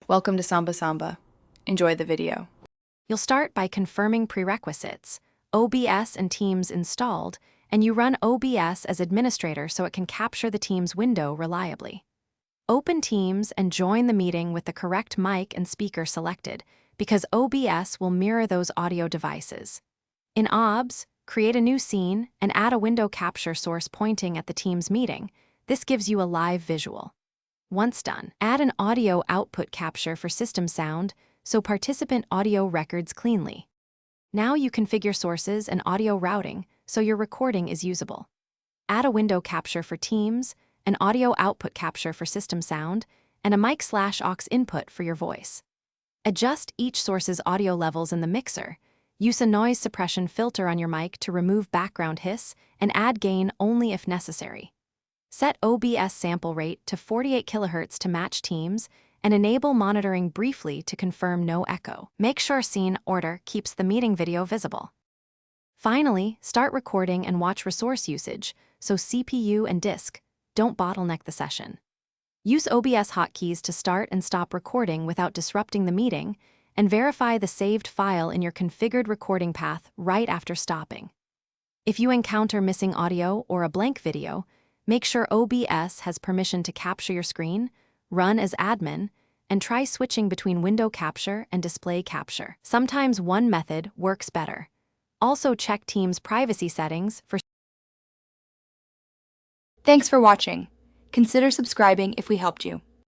Welcome to Samba Samba. Enjoy the video. You'll start by confirming prerequisites, OBS and Teams installed, and you run OBS as administrator so it can capture the Teams window reliably. Open Teams and join the meeting with the correct mic and speaker selected, because OBS will mirror those audio devices. In OBS, create a new scene and add a window capture source pointing at the Teams meeting. This gives you a live visual. Once done, add an audio output capture for system sound so participant audio records cleanly. Now you configure sources and audio routing so your recording is usable. Add a window capture for Teams, an audio output capture for system sound, and a mic/aux input for your voice. Adjust each source's audio levels in the mixer. Use a noise suppression filter on your mic to remove background hiss and add gain only if necessary. Set OBS sample rate to 48 kHz to match Teams and enable monitoring briefly to confirm no echo. Make sure scene order keeps the meeting video visible. Finally, start recording and watch resource usage so CPU and disk don't bottleneck the session. Use OBS hotkeys to start and stop recording without disrupting the meeting, and verify the saved file in your configured recording path right after stopping. If you encounter missing audio or a blank video, make sure OBS has permission to capture your screen, run as admin, and try switching between window capture and display capture. Sometimes one method works better. Also check Teams privacy settings for. Thanks for watching. Consider subscribing if we helped you.